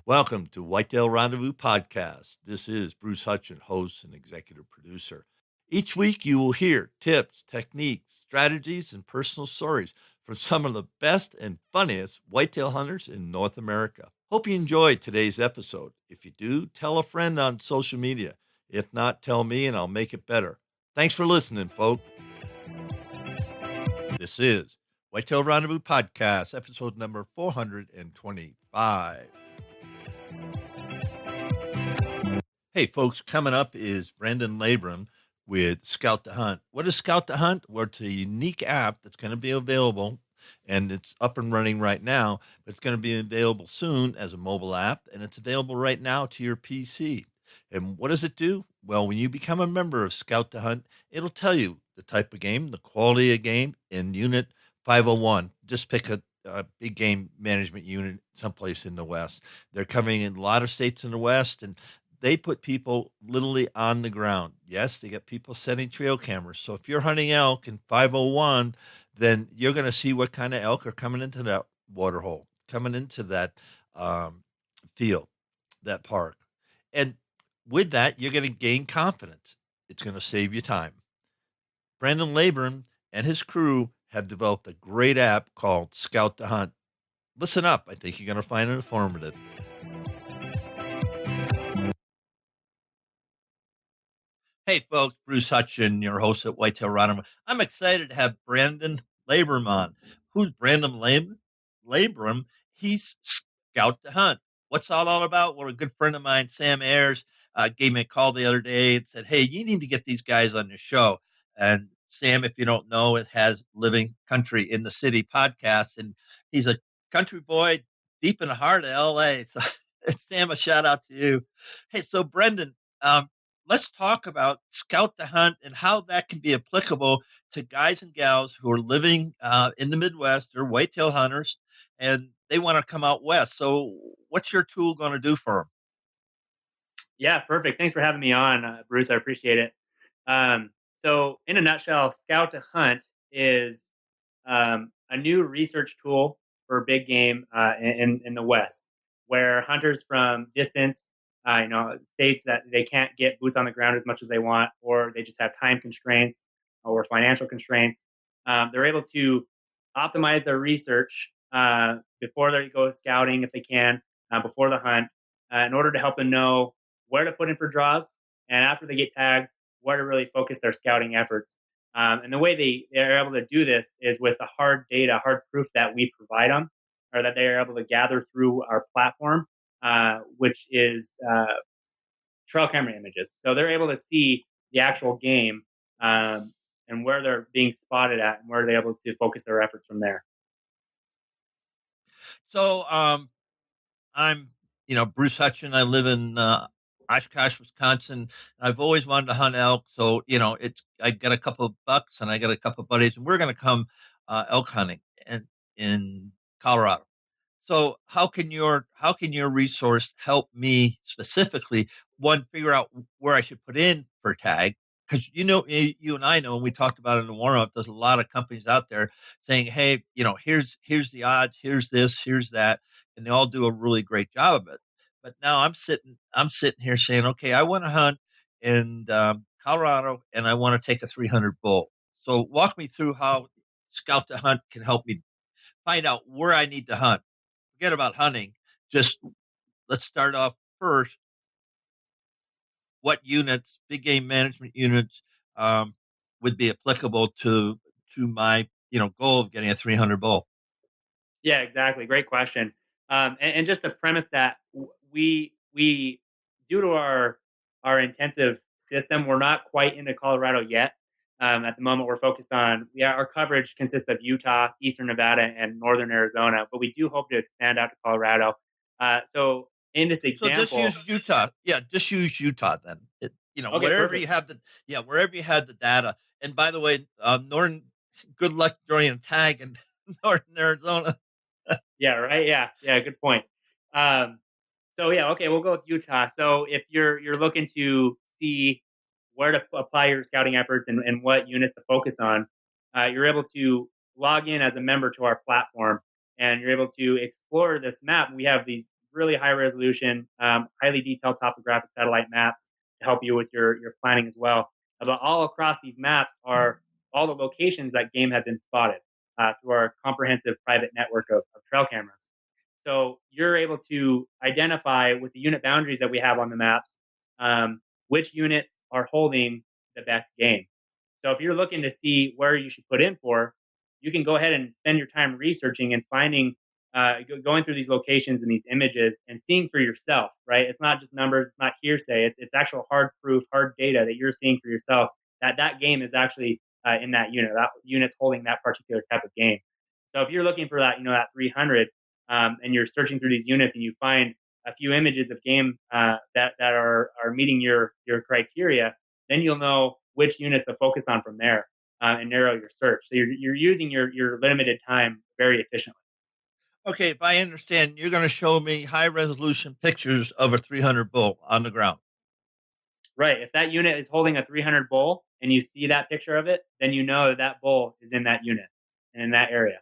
Welcome to Whitetail Rendezvous Podcast. This is Bruce Hutchin, host and executive producer. Each week you will hear tips, techniques, strategies, and personal stories from some of the best and funniest whitetail hunters in North America. Hope you enjoyed today's episode. If you do, tell a friend on social media. If not, tell me and I'll make it better. Thanks for listening, folks. This is Whitetail Rendezvous Podcast, episode number 425. Hey, folks, coming up is Branden Labrum with Scout to Hunt. What is Scout to Hunt? Well, it's a unique app that's going to be available, and it's up and running right now, but it's going to be available soon as a mobile app, and it's available right now to your PC. And what does it do? Well, when you become a member of Scout to Hunt, it'll tell you the type of game, the quality of game in Unit 501. Just pick a big game management unit someplace in the West. They're covering in a lot of states in the West, and they put people literally on the ground. Yes, they get people setting trail cameras. So if you're hunting elk in 501, then you're going to see what kind of elk are coming into that water hole, coming into that field, that park. And with that, you're going to gain confidence. It's going to save you time. Branden Labrum and his crew have developed a great app called Scout to Hunt. Listen up. I think you're going to find it informative. Hey, folks, Bruce Hutchin, your host at Whitetail Rendezvous. I'm excited to have Branden Labrum on. Who's Labrum? He's Scout to Hunt. What's all about? Well, a good friend of mine, Sam Ayres, gave me a call the other day and said, hey, you need to get these guys on your show. And Sam, if you don't know, it has Living Country in the City podcast, and he's a country boy deep in the heart of L.A. So, Sam, a shout out to you. Hey, so Brenden, let's talk about Scout to Hunt and how that can be applicable to guys and gals who are living in the Midwest. They're whitetail hunters, and they want to come out west. So what's your tool going to do for them? Yeah, perfect. Thanks for having me on, Bruce. I appreciate it. So in a nutshell, Scout to Hunt is a new research tool for big game in the West, where hunters from distance, states that they can't get boots on the ground as much as they want, or they just have time constraints or financial constraints, they're able to optimize their research before they go scouting, if they can, before the hunt, in order to help them know where to put in for draws, and after they get tags, where to really focus their scouting efforts. And the way they're able to do this is with the hard data, hard proof that we provide them, or that they are able to gather through our platform, which is trail camera images. So they're able to see the actual game and where they're being spotted at, and where they're able to focus their efforts from there. So I'm, Bruce Hutchin. I live in Oshkosh, Wisconsin. I've always wanted to hunt elk. So, I got a couple of bucks and I got a couple of buddies, and we're going to come elk hunting in Colorado. So how can your resource help me specifically? One, figure out where I should put in for tag, because you and I know, and we talked about it in the warm up. There's a lot of companies out there saying, hey, here's the odds, here's this, here's that, and they all do a really great job of it. But now I'm sitting here saying, okay, I want to hunt in Colorado, and I want to take a 300 bull. So walk me through how Scout to Hunt can help me find out where I need to hunt. Forget about hunting. Just let's start off first. What units, big game management units, would be applicable to my goal of getting a 300 bull? Yeah, exactly. Great question. And just the premise that we due to our intensive system, we're not quite into Colorado yet. At the moment, we're focused on our coverage consists of Utah, Eastern Nevada, and Northern Arizona, but we do hope to expand out to Colorado. So in this example, so just use Utah. Yeah, just use Utah then. Okay, wherever perfect. you have wherever you have the data. And by the way, Northern, good luck drawing a tag in Northern Arizona. Yeah, right. Yeah, good point. So yeah, okay, we'll go with Utah. So if you're looking to see where to apply your scouting efforts and what units to focus on, you're able to log in as a member to our platform, and you're able to explore this map. We have these really high resolution, highly detailed topographic satellite maps to help you with your planning as well. But all across these maps are all the locations that game have been spotted through our comprehensive private network of trail cameras. So you're able to identify with the unit boundaries that we have on the maps which units are holding the best game. So if you're looking to see where you should put in for, you can go ahead and spend your time researching and finding, going through these locations and these images and seeing for yourself. Right? It's not just numbers. It's not hearsay. It's actual hard proof, hard data that you're seeing for yourself that that game is actually in that unit. That unit's holding that particular type of game. So if you're looking for that, that 300, and you're searching through these units and you find a few images of game that are meeting your criteria, then you'll know which units to focus on from there and narrow your search. So you're using your limited time very efficiently. Okay, if I understand, you're going to show me high resolution pictures of a 300 bull on the ground. Right. If that unit is holding a 300 bull and you see that picture of it, then you know that bull is in that unit and in that area.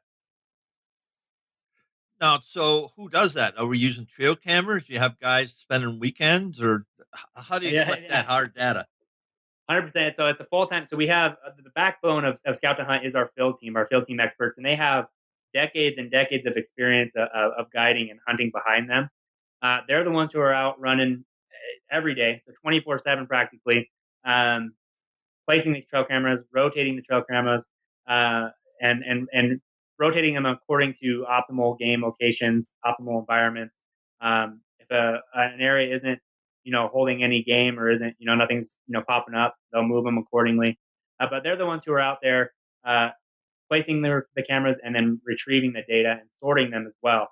Now, so who does that? Are we using trail cameras? Do you have guys spending weekends, or how do you Yeah, collect that yeah. hard data? 100%. So it's a full time. So we have the backbone of Scout to Hunt is our field team experts, and they have decades and decades of experience of guiding and hunting behind them. They're the ones who are out running every day, so 24/7 practically, um, placing these trail cameras, rotating the trail cameras, uh, and rotating them according to optimal game locations, optimal environments. If an area isn't holding any game or isn't nothing's popping up, they'll move them accordingly. But they're the ones who are out there placing the cameras and then retrieving the data and sorting them as well.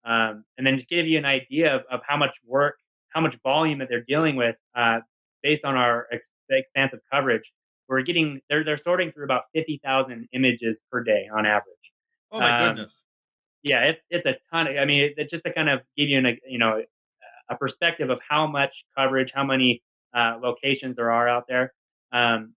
And then just give you an idea of how much work, how much volume that they're dealing with based on our expansive coverage. They're sorting through about 50,000 images per day on average. Oh my Um, goodness! yeah, it's a ton. I mean, just to kind of give you a perspective of how much coverage, how many locations there are out there. Um,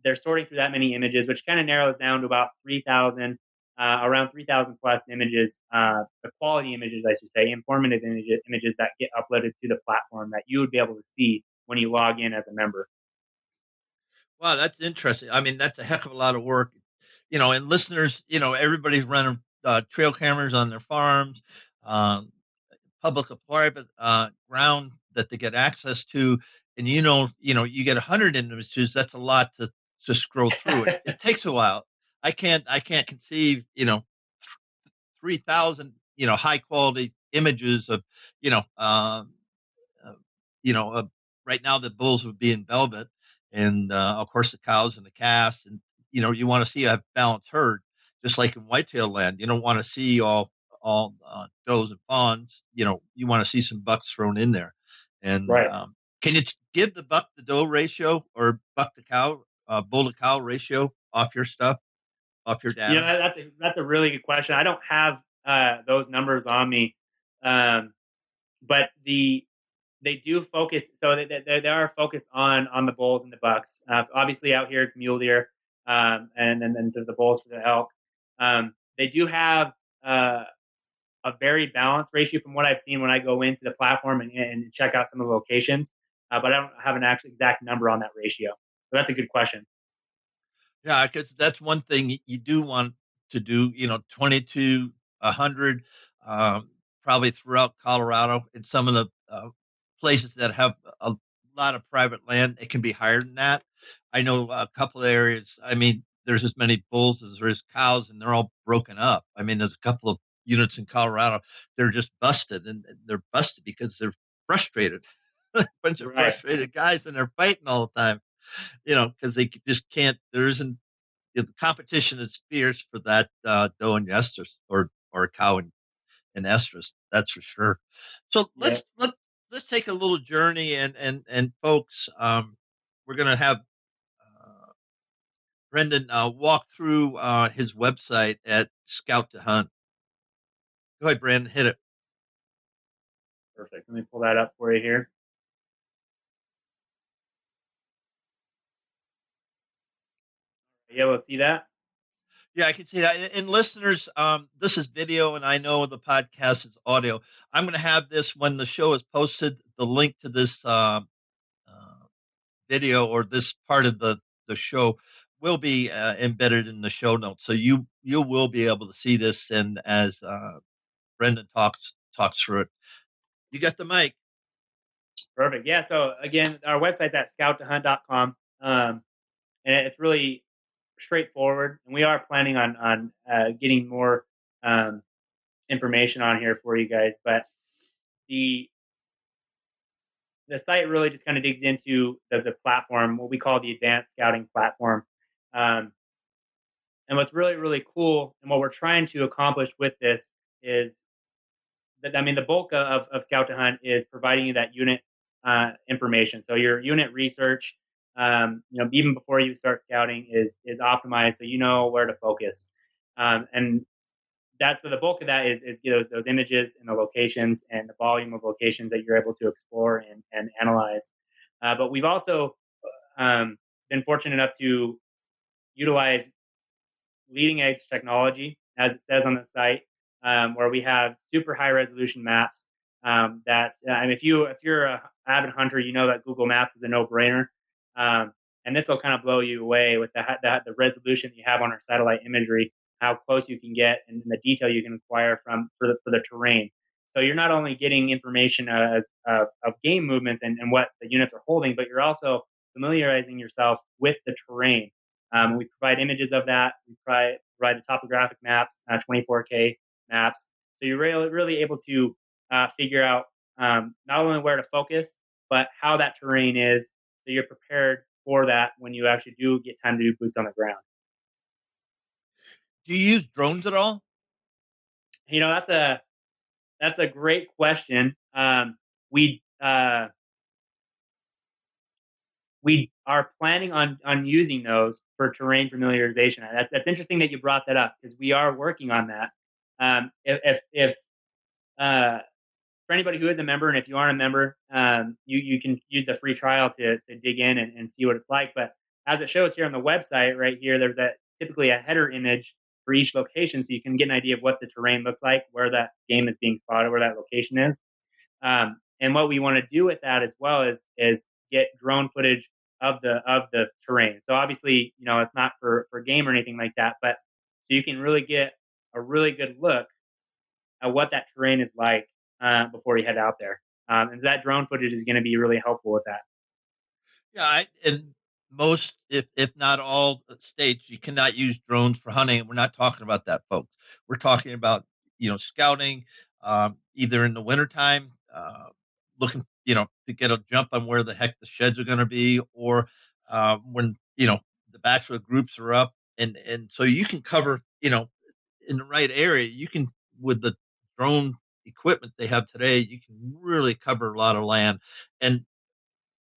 they're sorting through that many images, which kind of narrows down to about 3,000, around 3,000 plus images, the quality images, I should say, informative images that get uploaded to the platform that you would be able to see when you log in as a member. Wow, that's interesting. I mean, that's a heck of a lot of work. And listeners, everybody's running trail cameras on their farms, um, public or private ground that they get access to, and you get 100 images. That's a lot to scroll through. It takes a while. I can't conceive 3,000 high quality images of you know uh, you know uh, right now the bulls would be in velvet, and of course the cows and the calves, and you want to see a balanced herd, just like in whitetail land. You don't want to see all does and fawns. You want to see some bucks thrown in there. And Right. can you give the buck to doe ratio, or buck to cow, bull to cow ratio off your stuff, off your data? That's a really good question. I don't have those numbers on me, um, but they do focus. So they are focused on the bulls and the bucks. Obviously, out here it's mule deer, and then the bulls for the elk. They do have a very balanced ratio from what I've seen when I go into the platform and check out some of the locations. But I don't have an actual exact number on that ratio. So that's a good question. Yeah, because that's one thing you do want to do. 22, 100, probably throughout Colorado, and some of the places that have a lot of private land, it can be higher than that. I know a couple of areas. I mean, there's as many bulls as there is cows, and they're all broken up. I mean, there's a couple of units in Colorado, they're just busted, and they're busted because they're frustrated. A bunch of Right. frustrated guys, and they're fighting all the time. Because they just can't. There isn't the competition is fierce for that doe and estrus, or cow and estrus. That's for sure. So Yeah. let's take a little journey, and folks, we're gonna have Brenden walk through his website at Scout to Hunt. Go ahead, Brenden, hit it. Perfect. Let me pull that up for you here. You able to see that? Yeah, I can see that. And listeners, this is video, and I know the podcast is audio. I'm going to have this when the show is posted. The link to this uh, video or this part of the show will be embedded in the show notes, so you will be able to see this. And as Brendan talks through it, you got the mic. Perfect. Yeah. So again, our website's at scouttohunt.com. And it's really straightforward. And we are planning on getting more um, information on here for you guys. But the the site really just kind of digs into the platform, what we call the advanced scouting platform. Um, and what's really, really cool and what we're trying to accomplish with this is that, I mean, the bulk of Scout to Hunt is providing you that unit information. So your unit research, even before you start scouting is optimized so you know where to focus. And that's so the bulk of that is those images and the locations and the volume of locations that you're able to explore and analyze. But we've also been fortunate enough to utilize leading edge technology, as it says on the site, where we have super high resolution maps. That if you're a avid hunter, you know that Google Maps is a no brainer. And this will kind of blow you away with the resolution that you have on our satellite imagery, how close you can get, and the detail you can acquire for the terrain. So you're not only getting information of game movements and what the units are holding, but you're also familiarizing yourself with the terrain. We provide images of that. We provide the topographic maps, 24K maps. So you're really able to figure out not only where to focus, but how that terrain is. So you're prepared for that when you actually do get time to do boots on the ground. Do you use drones at all? You know, that's a great question. We we are planning on using those for terrain familiarization. That's interesting that you brought that up because we are working on that. If uh, for anybody who is a member, and if you aren't a member, you can use the free trial to dig in and see what it's like. But as it shows here on the website, right here, there's typically a header image for each location, so you can get an idea of what the terrain looks like, where that game is being spotted, where that location is. And what we want to do with that as well is get drone footage of the terrain. So obviously, it's not for game or anything like that, but so you can really get a really good look at what that terrain is like before you head out there. And that drone footage is going to be really helpful with that. Yeah, in most, if not all states, you cannot use drones for hunting. We're not talking about that, folks. We're talking about scouting, either in the wintertime, looking to get a jump on where the heck the sheds are going to be, or when the bachelor groups are up, and so you can cover in the right area. You can, with the drone equipment they have today, you can really cover a lot of land. And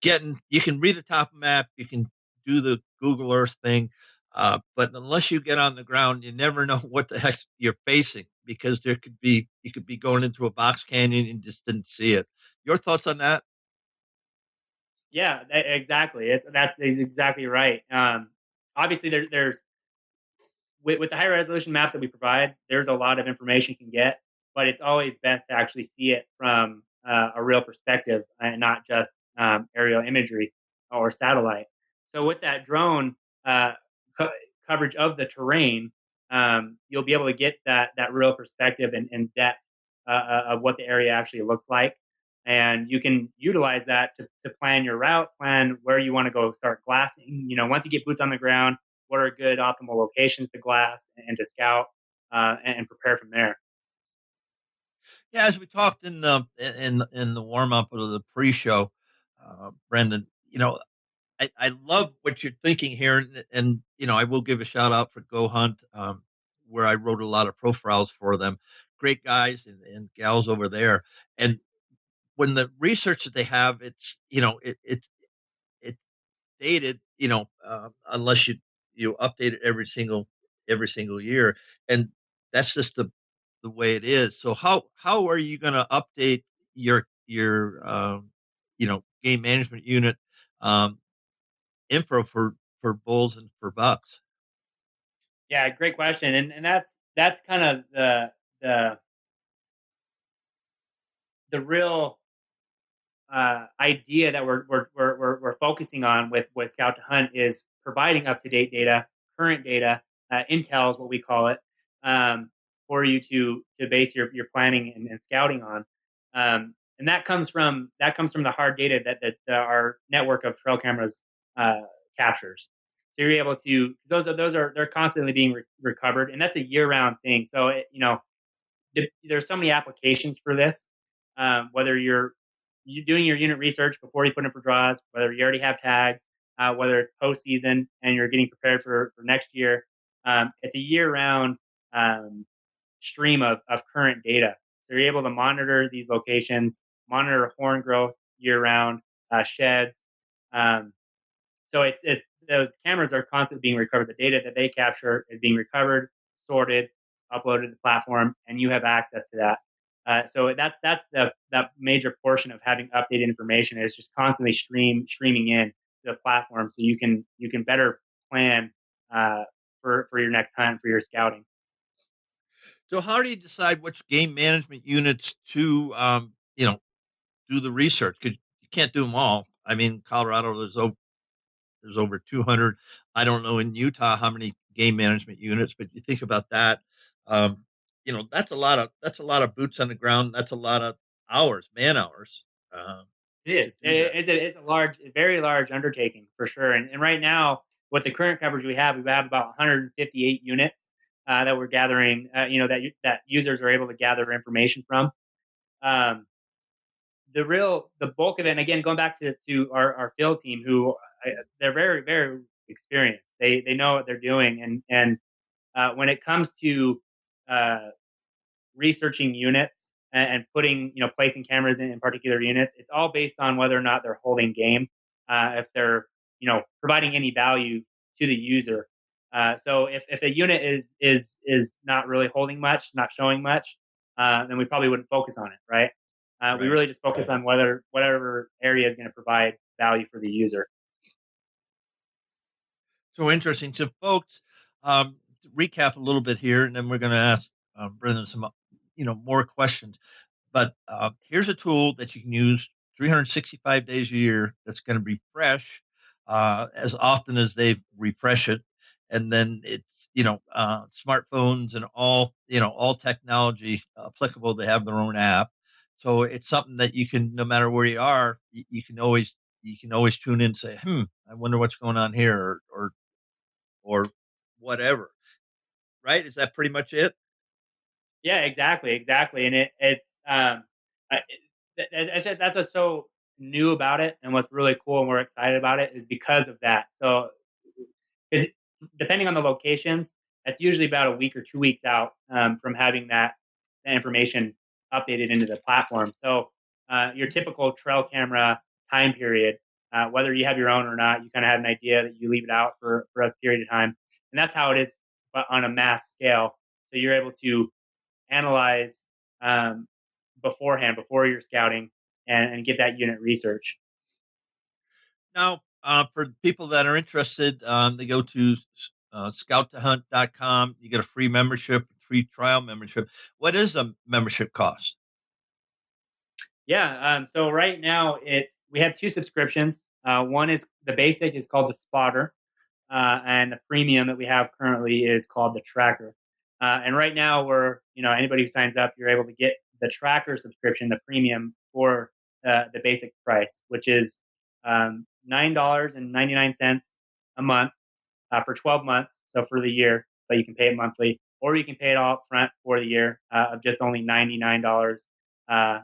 you can read a top map, you can do the Google Earth thing, but unless you get on the ground, you never know what the heck you're facing, because you could be going into a box canyon and just didn't see it. Your thoughts on that? Yeah, exactly. That's exactly right. Obviously, there's with the high resolution maps that we provide, there's a lot of information you can get, but it's always best to actually see it from a real perspective and not just aerial imagery or satellite. So with that drone co- coverage of the terrain, you'll be able to get that real perspective and depth of what the area actually looks like. And you can utilize that to plan your route, plan where you want to go start glassing. Once you get boots on the ground, what are good optimal locations to glass and to scout and prepare from there. Yeah, as we talked in the warm up of the pre-show, Brendan, I love what you're thinking here, and I will give a shout out for Go Hunt, where I wrote a lot of profiles for them. Great guys and gals over there. And when the research that they have, it's dated, unless you update it every single year, and that's just the way it is. So how are you going to update your game management unit um, info for bulls and for bucks? Yeah, great question, and that's kind of the the real idea that we're focusing on with Scout to Hunt is providing up to date data, current data, intel is what we call it, um, for you to base your planning and scouting on, and that comes from the hard data that our network of trail cameras uh, captures. So you're able to those are they're constantly being recovered, and that's a year round thing. So there's so many applications for this. Whether you're doing your unit research before you put in for draws, whether you already have tags, whether it's postseason and you're getting prepared for next year, it's a year-round um, stream of current data. So you're able to monitor these locations, monitor horn growth year-round, sheds. Um, so it's those cameras are constantly being recovered. The data that they capture is being recovered, sorted, uploaded to the platform, and you have access to that. So that's the that major portion of having updated information is just constantly streaming in to the platform, so you can better plan uh, for your next hunt for your scouting. So how do you decide which game management units to, do the research? Because you can't do them all. I mean, Colorado, there's over 200. I don't know in Utah how many game management units, but you think about that. Um, that's a lot of boots on the ground. That's a lot of hours, man hours, uh, It to is. do that. It's a very large undertaking for sure. And right now, with the current coverage we have about 158 units that we're gathering. That users are able to gather information from. Um, the bulk of it, and again, going back to our field team, who they're very experienced. They know what they're doing, and when it comes to uh, researching units and putting, placing cameras in particular units, it's all based on whether or not they're holding game, if they're, providing any value to the user. So if a unit is not really holding much, not showing much, then we probably wouldn't focus on it, right? We Right. really just focus on whatever area is going to provide value for the user. So interesting. So, folks, to recap a little bit here, and then we're going to ask Brendan some, more questions. But here's a tool that you can use 365 days a year that's going to be fresh as often as they refresh it. And then it's, smartphones and all technology applicable. They have their own app. So it's something that you can, no matter where you are, you can always tune in and say, I wonder what's going on here, or whatever. Right? Is that pretty much it? Yeah, exactly, and that's what's so new about it, and what's really cool, and we're excited about it is because of that. So, is depending on the locations, that's usually about a week or 2 weeks out from having that information updated into the platform. So, your typical trail camera time period, whether you have your own or not, you kind of have an idea that you leave it out for a period of time, and that's how it is, but on a mass scale. So you're able to analyze um, beforehand, before you're scouting, and get that unit research. Now, for people that are interested, they go to scouttohunt.com. You get a free membership, free trial membership. What is the membership cost? Yeah. So right now we have two subscriptions. One is the basic is called the Spotter, and the premium that we have currently is called the Tracker. And right now anybody who signs up, you're able to get the Tracker subscription, the premium, for the basic price, which is $9.99 a month for 12 months, so for the year, but you can pay it monthly, or you can pay it all up front for the year of just only $99 uh,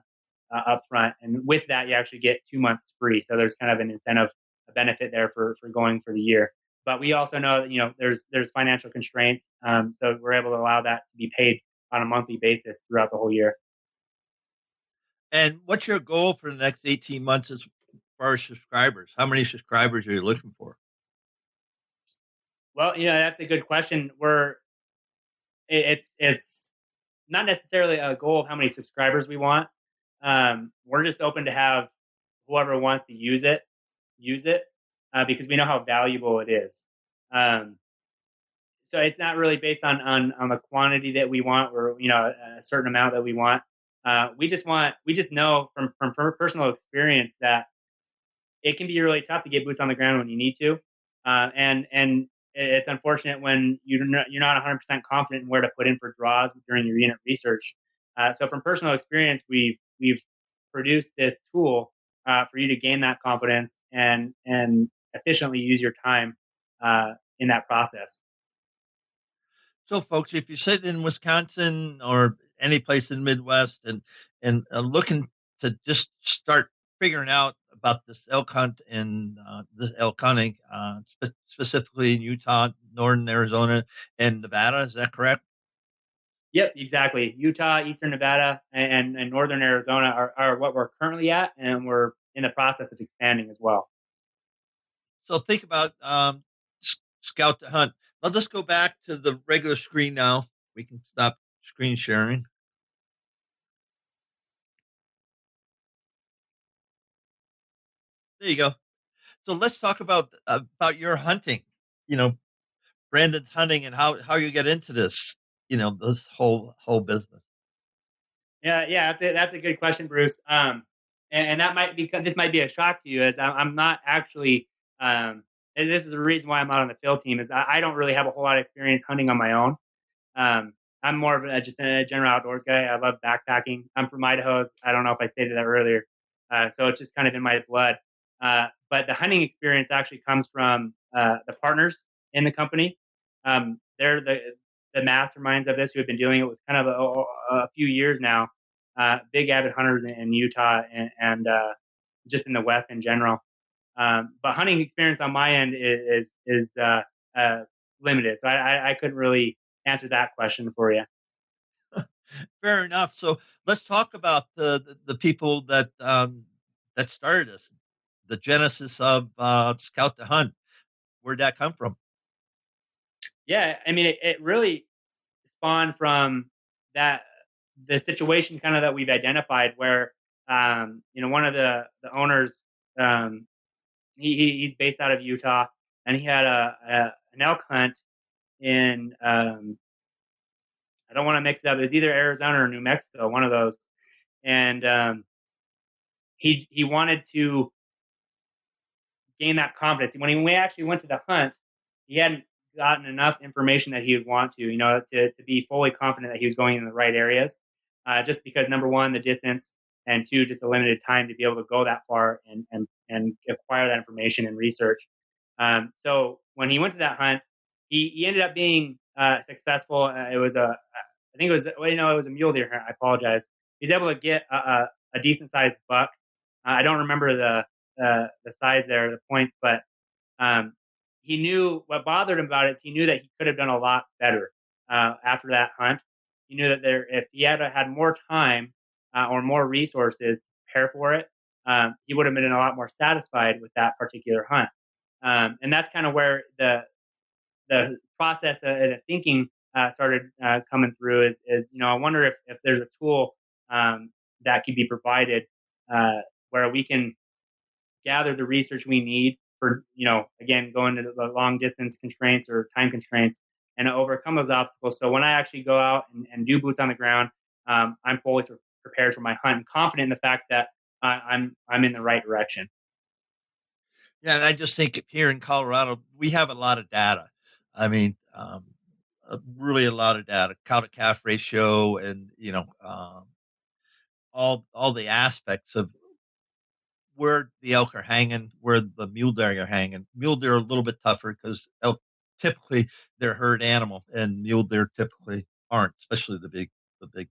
up front. And with that, you actually get 2 months free. So there's kind of an incentive, a benefit there for going for the year. But we also know that there's financial constraints, so we're able to allow that to be paid on a monthly basis throughout the whole year. And what's your goal for the next 18 months as far as subscribers? How many subscribers are you looking for? Well, that's a good question. It's not necessarily a goal of how many subscribers we want. We're just open to have whoever wants to use it, because we know how valuable it is. Um, So it's not really based on the quantity that we want, or a certain amount that we want. We just know from personal experience that it can be really tough to get boots on the ground when you need to, and it's unfortunate when you're not 100% confident in where to put in for draws during your unit research. So from personal experience, we've produced this tool for you to gain that confidence and efficiently use your time in that process. So, folks, if you're sitting in Wisconsin or any place in the Midwest and looking to just start figuring out about this elk hunt and this elk hunting, specifically in Utah, northern Arizona, and Nevada, is that correct? Yep, exactly. Utah, Eastern Nevada, and Northern Arizona are what we're currently at, and we're in the process of expanding as well. So think about Scout to Hunt. I'll just go back to the regular screen now. We can stop screen sharing. There you go. So let's talk about your hunting. You know, Branden's hunting and how you get into this. This whole business. Yeah, that's a good question, Bruce. And that might be this might be a shock to you, as I'm not actually. And this is the reason why I'm out on the field team is I don't really have a whole lot of experience hunting on my own. Um, I'm more of just a general outdoors guy. I love backpacking. I'm from Idaho. I don't know if I stated that earlier. So it's just kind of in my blood. But the hunting experience actually comes from the partners in the company. They're the masterminds of this who have been doing it with kind of a few years now. Big avid hunters in Utah and just in the West in general. But hunting experience on my end is limited, so I couldn't really answer that question for you. Fair enough. So let's talk about the people that started this, the genesis of Scout to Hunt. Where'd that come from? Yeah, I mean, it really spawned from that the situation kind of that we've identified, where one of the owners, he's based out of Utah, and he had an elk hunt in I don't want to mix it up. It was either Arizona or New Mexico, one of those, and he wanted to gain that confidence. When we actually went to the hunt, he hadn't gotten enough information that he would want to be fully confident that he was going in the right areas. Just because number one, the distance, and two, just the limited time to be able to go that far and acquire that information and research. So when he went to that hunt, he ended up being successful. I think it was, well, it was a mule deer. I apologize. He's able to get a decent sized buck. I don't remember the size there, the points, but um, he knew what bothered him about it is he knew that he could have done a lot better after that hunt. He knew that if he had more time or more resources to prepare for it, he would have been a lot more satisfied with that particular hunt. And that's kind of where the process of the thinking started coming through. Is I wonder if there's a tool that could be provided where we can gather the research we need for, again, going to the long distance constraints or time constraints and overcome those obstacles. So when I actually go out and do boots on the ground, I'm fully prepared for my hunt and confident in the fact that I'm in the right direction. Yeah, and I just think here in Colorado we have a lot of data. I mean, really a lot of data, cow to calf ratio, and all the aspects of where the elk are hanging, where the mule deer are hanging. Mule deer are a little bit tougher because elk typically they're herd animal, and mule deer typically aren't, especially the big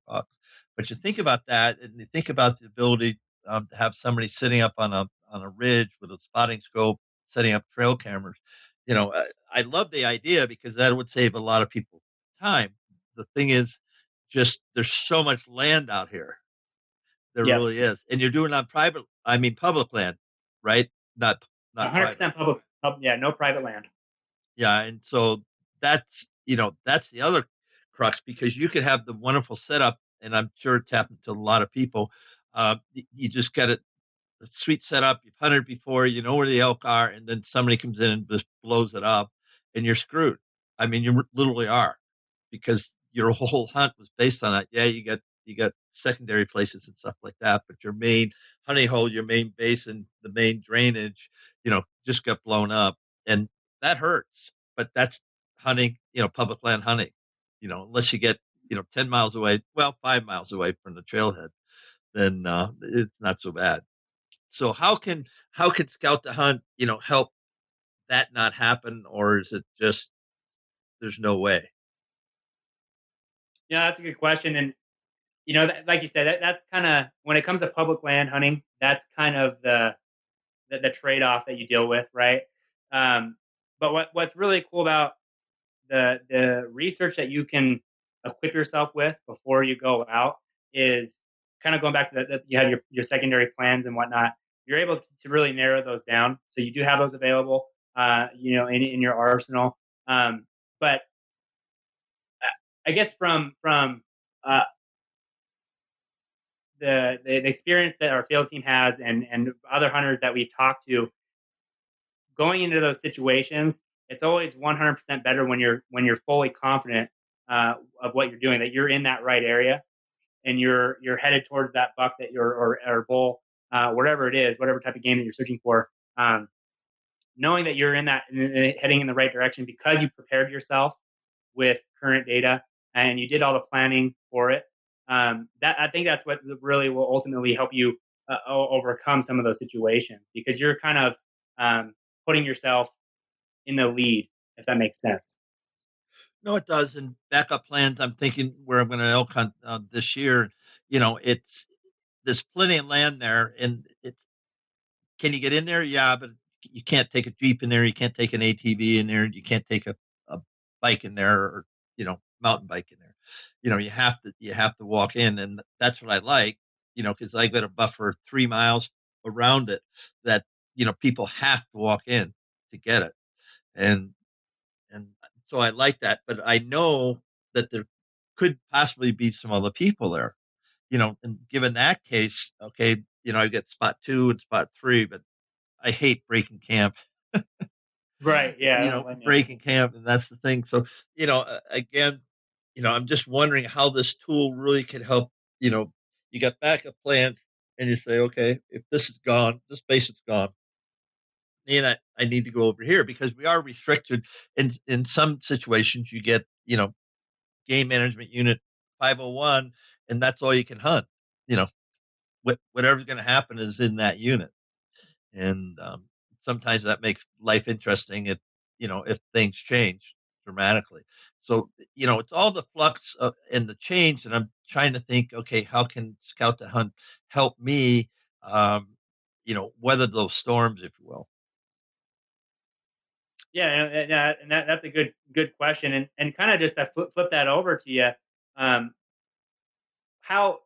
bucks. But you think about that, and you think about the ability to have somebody sitting up on a ridge with a spotting scope, setting up trail cameras. I love the idea because that would save a lot of people time. The thing is, just there's so much land out here. There Yep, really is. And you're doing it on public land, right? Not private. 100% public. Yeah, no private land. Yeah. And so that's the other crux because you could have the wonderful setup, and I'm sure it's happened to a lot of people. You just get it, the sweet setup. You've hunted before, you know where the elk are, and then somebody comes in and just blows it up, and you're screwed. I mean, you literally are, because your whole hunt was based on that. Yeah, you got secondary places and stuff like that, but your main honey hole, your main basin, the main drainage, just got blown up, and that hurts. But that's hunting, public land hunting. Unless you get 10 miles away, well, 5 miles away from the trailhead, then it's not so bad. So how can Scout the Hunt help that not happen, or is it just there's no way? Yeah, that's a good question. And like you said, that's kind of when it comes to public land hunting, that's kind of the trade off that you deal with, right? Um, but what's really cool about the research that you can equip yourself with before you go out is kind of going back to that you have your secondary plans and whatnot. You're able to really narrow those down, so you do have those available, in your arsenal. But I guess from uh, the experience that our field team has and other hunters that we've talked to, going into those situations, it's always 100% better when you're fully confident of what you're doing, that you're in that right area and you're headed towards that buck that you're or bull, whatever it is, whatever type of game that you're searching for. Knowing that you're in that heading in the right direction because you prepared yourself with current data and you did all the planning for it. That I think that's what really will ultimately help you overcome some of those situations, because you're kind of putting yourself in the lead, if that makes sense. No, it does. And backup plans, I'm thinking where I'm going to elk hunt this year. It's there's plenty of land there, and it's can you get in there? Yeah, but you can't take a Jeep in there. You can't take an ATV in there. You can't take a bike in there, or mountain bike in there. You have to walk in, and that's what I like. Because I got a buffer 3 miles around it that people have to walk in to get it, and and so I like that. But I know that there could possibly be some other people there. And given that case, okay, I get spot 2 and spot 3, but I hate breaking camp. Right. Yeah. I don't blame you. Breaking camp, and that's the thing. So, again, I'm just wondering how this tool really could help. You got backup plan, and you say, okay, if this is gone, this base is gone, then I need to go over here, because we are restricted in some situations. You get, game management unit 501, and that's all you can hunt. You know, whatever's going to happen is in that unit. And sometimes that makes life interesting if things change dramatically. So it's all the flux and the change, and I'm trying to think, okay, how can Scout the Hunt help me um, weather those storms, if you will. Yeah, and that's a good question, and kind of just to flip that over to you. Um, how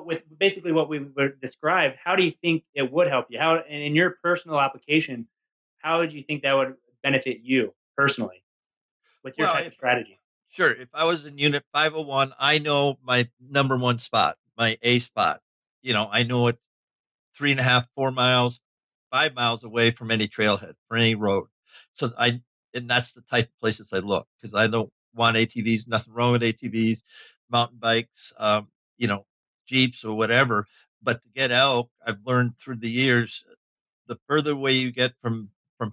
with basically what we described, how do you think it would help you? How in your personal application, how would you think that would benefit you personally with your Well, type of strategy? sure, if I was in unit 501, I know my number one spot, my A spot. I know it 3.5, 4 miles, 5 miles away from any trailhead, from any road. So and that's the type of places I look, because I don't want ATVs. Nothing wrong with ATVs, mountain bikes, Jeeps or whatever. But to get elk, I've learned through the years, the further away you get from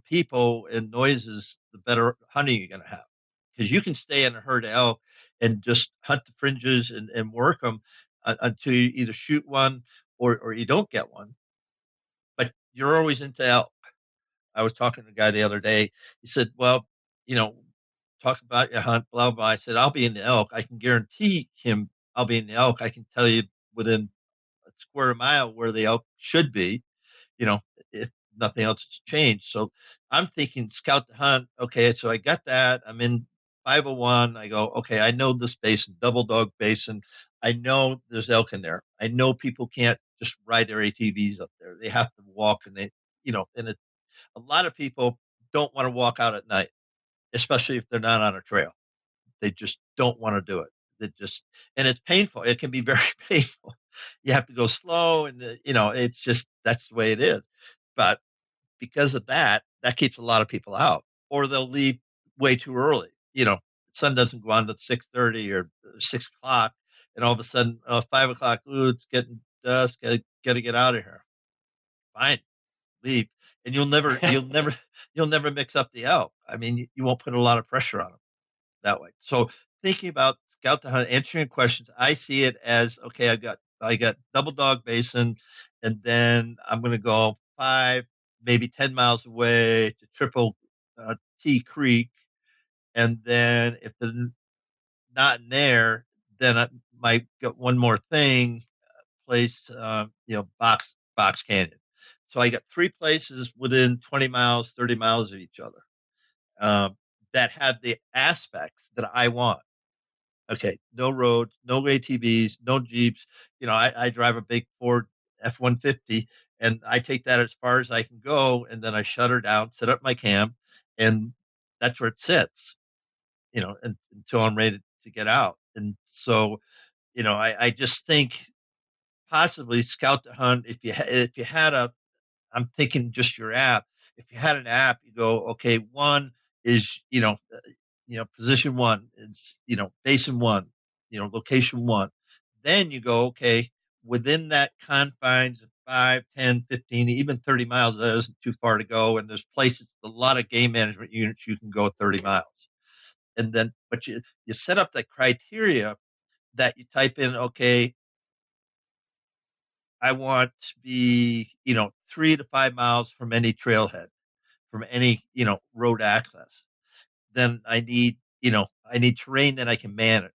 people and noises, the better hunting you're going to have, because you can stay in a herd of elk and just hunt the fringes and work them until you either shoot one or you don't get one, but you're always into elk. I was talking to a guy the other day. He said, well, you know, talk about your hunt, blah, blah. I said, I'll be in the elk. I can guarantee him I'll be in the elk. I can tell you within a square mile where the elk should be, you know, if nothing else has changed. So I'm thinking Scout the Hunt. Okay, so I got that. I'm in 501. I go, okay, I know this basin, Double Dog Basin. I know there's elk in there. I know people can't just ride their ATVs up there. They have to walk, and and a lot of people don't want to walk out at night, especially if they're not on a trail. They just don't want to do it. And it's painful. It can be very painful. You have to go slow, and it's just that's the way it is. But because of that, that keeps a lot of people out, or they'll leave way too early. sun doesn't go on to 6:30 or 6 o'clock, and all of a sudden 5 o'clock, ooh, it's getting dusk. Got to get out of here. Fine, leave, and you'll never mix up the elk. I mean, you won't put a lot of pressure on them that way. So thinking about scout to hunt, answering questions, I see it as okay. I got double dog basin, and then I'm going to go 5, maybe 10 miles away to triple T Creek, and then if they're not in there, then I might get one more thing place, Box Canyon. So I got three places within 20 miles, 30 miles of each other that have the aspects that I want. Okay, no roads, no ATVs, no Jeeps. I drive a big Ford F-150, and I take that as far as I can go, and then I shut her down, set up my camp, and that's where it sits, until I'm ready to get out. And so, I just think possibly scout the hunt. If you had a, I'm thinking just your app. If you had an app, you go, okay, one is position one is basin one, location one. Then you go, okay, within that confines of 5, 10, 15, even 30 miles, that isn't too far to go. And there's places, a lot of game management units you can go 30 miles. And then, but you set up the criteria that you type in, okay, I want to be, 3 to 5 miles from any trailhead, from any, road access. Then I need terrain that I can manage,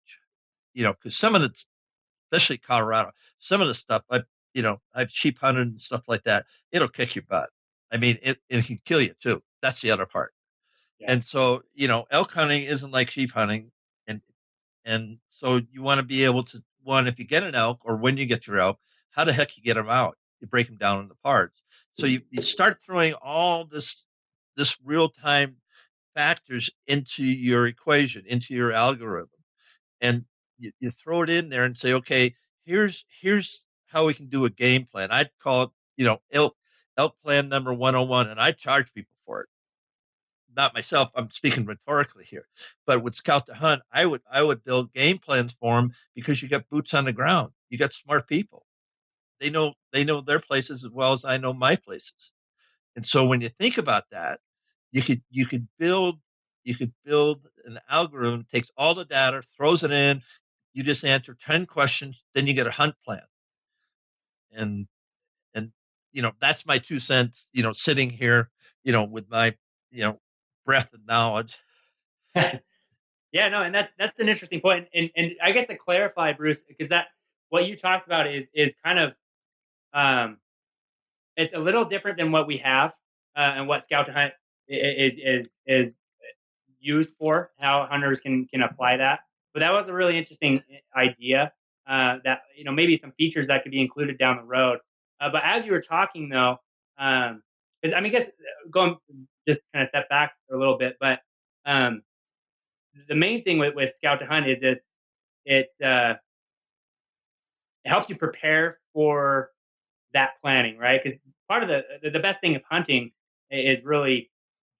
because some of the, especially Colorado, some of the stuff I've sheep hunted and stuff like that. It'll kick your butt. I mean, it can kill you too. That's the other part. Yeah. And so, elk hunting isn't like sheep hunting. And so you want to be able to, one, if you get an elk or when you get your elk, how the heck you get them out? You break them down into parts. So you start throwing all this real time factors into your equation, into your algorithm, and you throw it in there and say, okay, here's how we can do a game plan. I'd call it, elk plan number 101, and I charge people for it. Not myself. I'm speaking rhetorically here, but with Scout to Hunt, I would build game plans for them because you got boots on the ground. You got smart people. They know their places as well as I know my places. And so when you think about that, you could build an algorithm, takes all the data, throws it in. You just answer 10 questions, then you get a hunt plan. And and that's my 2 cents. Sitting here, with my you know breadth of knowledge. Yeah, no, and that's an interesting point. And I guess to clarify, Bruce, because that what you talked about is kind of um, it's a little different than what we have and what Scout to Hunt is used for. How hunters can apply that. But that was a really interesting idea. That maybe some features that could be included down the road. But as you were talking though, because I mean, I guess going just kind of step back for a little bit, but um, the main thing with Scout to Hunt is it helps you prepare for that planning, right? Because part of the best thing of hunting is really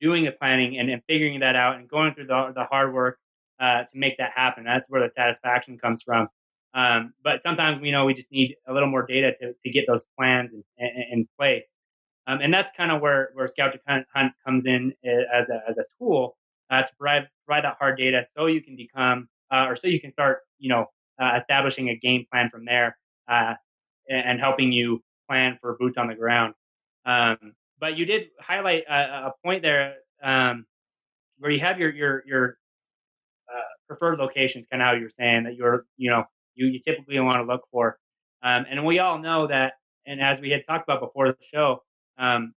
doing the planning and figuring that out and going through the hard work to make that happen. That's where the satisfaction comes from. But sometimes we just need a little more data to get those plans in place. And that's kind of where Scout to Hunt comes in as a tool to provide that hard data so you can become or so you can start establishing a game plan from there uh, and helping you plan for boots on the ground. But you did highlight a point there where you have your preferred locations, kind of how you're saying that you typically want to look for, and we all know that. And as we had talked about before the show, um,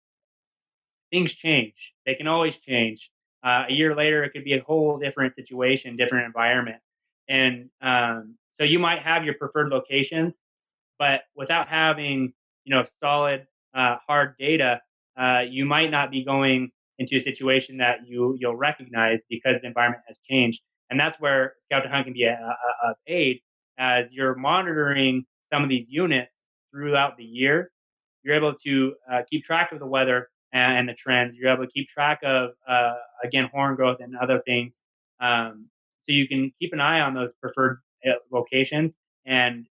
things change. They can always change. A year later, it could be a whole different situation, different environment, and so you might have your preferred locations, but without having solid hard data, you might not be going into a situation that you'll recognize because the environment has changed. And that's where Scout to Hunt can be a aid as you're monitoring some of these units throughout the year. You're able to keep track of the weather and the trends. You're able to keep track of again horn growth and other things So you can keep an eye on those preferred locations and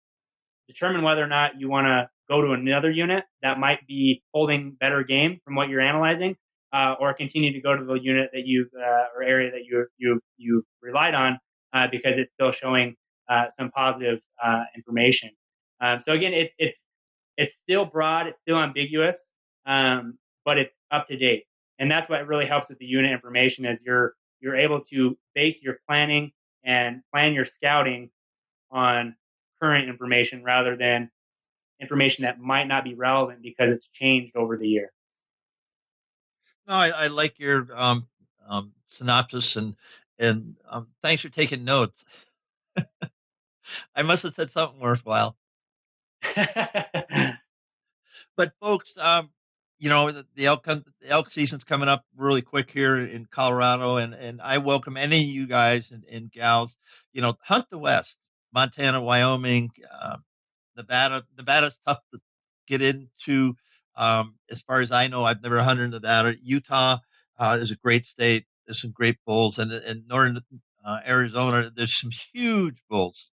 determine whether or not you want to go to another unit that might be holding better game from what you're analyzing, or continue to go to the unit that you've or area that you've relied on, because it's still showing some positive information. So again, it's still broad, it's still ambiguous, but it's up to date, and that's what really helps with the unit information is you're able to base your planning and plan your scouting on current information rather than information that might not be relevant because it's changed over the year. No, I like your synopsis, and thanks for taking notes. I must have said something worthwhile. But folks, the elk season's coming up really quick here in Colorado, and I welcome any of you guys and gals, hunt the West, Montana, Wyoming, Nevada. Nevada's tough to get into. As far as I know, I've never hunted in Nevada. Utah is a great state. There's some great bulls, and in northern Arizona, there's some huge bulls.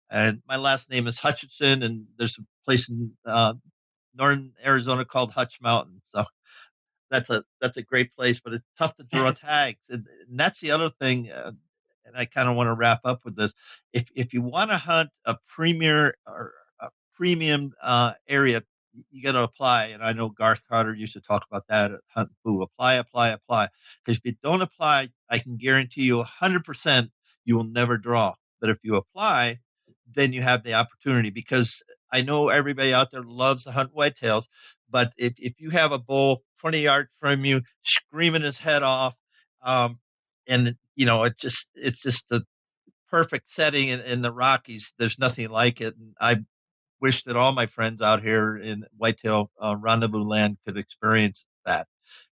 And my last name is Hutchinson, and there's a place in northern Arizona called Hutch Mountain. So that's a great place, but it's tough to draw tags, and that's the other thing. And I kind of want to wrap up with this. If you want to hunt a premier or a premium area, you got to apply. And I know Garth Carter used to talk about that at Hunt and Foo. Apply, apply, apply. Because if you don't apply, I can guarantee you 100% you will never draw. But if you apply, then you have the opportunity. Because I know everybody out there loves to hunt whitetails, but if you have a bull 20 yards from you screaming his head off, and it's just the perfect setting in the Rockies. There's nothing like it. And I wish that all my friends out here in whitetail rendezvous land could experience that.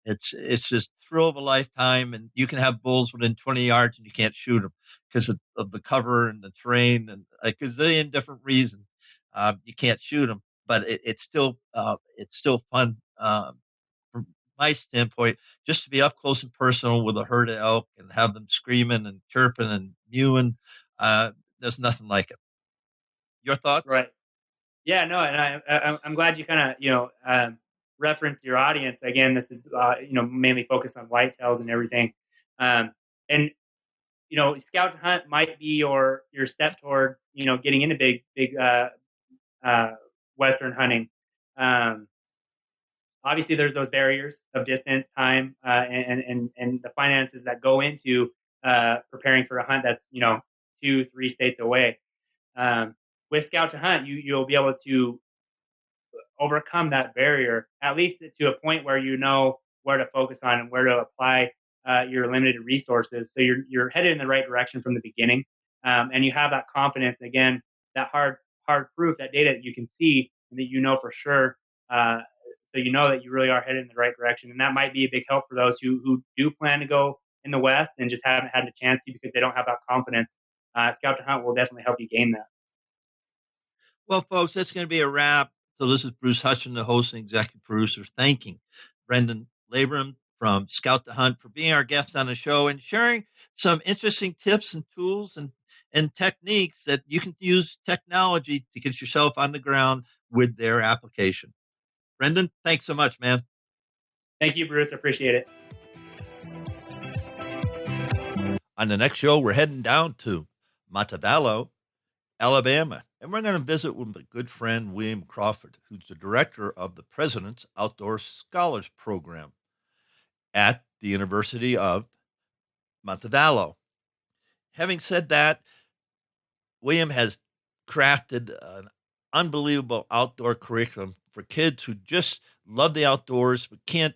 It's just thrill of a lifetime, and you can have bulls within 20 yards and you can't shoot them because of the cover and the terrain and a gazillion different reasons. You can't shoot them, but it's still fun. From my standpoint, just to be up close and personal with a herd of elk and have them screaming and chirping and mewing, there's nothing like it. Your thoughts? Right. Yeah, no, and I'm glad you kind of referenced your audience. Again, this is mainly focused on whitetails and everything, and scout to hunt might be your step towards getting into big uh, western hunting. Um, Obviously, there's those barriers of distance, time, and the finances that go into preparing for a hunt that's 2-3 states away. With Scout to Hunt, you'll be able to overcome that barrier, at least to a point where you know where to focus on and where to apply your limited resources. So you're headed in the right direction from the beginning, and you have that confidence. Again, that hard proof, that data that you can see and that you know for sure. So you know that you really are headed in the right direction, and that might be a big help for those who do plan to go in the West and just haven't had the chance to because they don't have that confidence. Scout to Hunt will definitely help you gain that. Well, folks, that's going to be a wrap. So this is Bruce Hutchin, the host and executive producer, thanking Brenden Labrum from Scout to Hunt for being our guest on the show and sharing some interesting tips and tools and techniques that you can use technology to get yourself on the ground with their application. Brenden, thanks so much, man. Thank you, Bruce. I appreciate it. On the next show, we're heading down to Montevallo, Alabama, and we're going to visit with my good friend William Crawford, who's the director of the President's Outdoor Scholars Program at the University of Montevallo. Having said that, William has crafted an unbelievable outdoor curriculum for kids who just love the outdoors but can't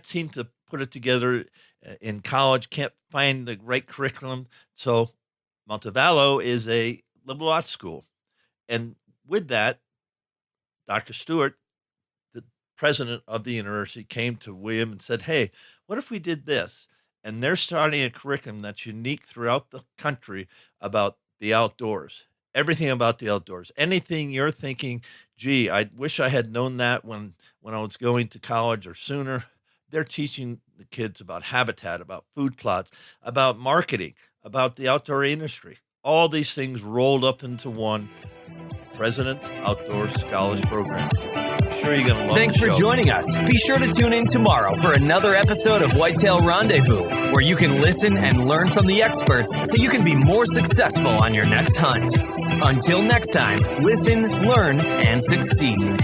seem to put it together in college, can't find the right curriculum. So Montevallo is a liberal arts school. And with that, Dr. Stewart, the president of the university, came to William and said, "Hey, what if we did this?" And they're starting a curriculum that's unique throughout the country about the outdoors, everything about the outdoors, anything you're thinking, gee, I wish I had known that when I was going to college or sooner. They're teaching the kids about habitat, about food plots, about marketing, about the outdoor industry. All these things rolled up into one President's Outdoor Scholars Program. Sure, you're going to love Thanks the for show. joining us. Be sure to tune in tomorrow for another episode of Whitetail Rendezvous, where you can listen and learn from the experts so you can be more successful on your next hunt. Until next time, listen, learn, and succeed.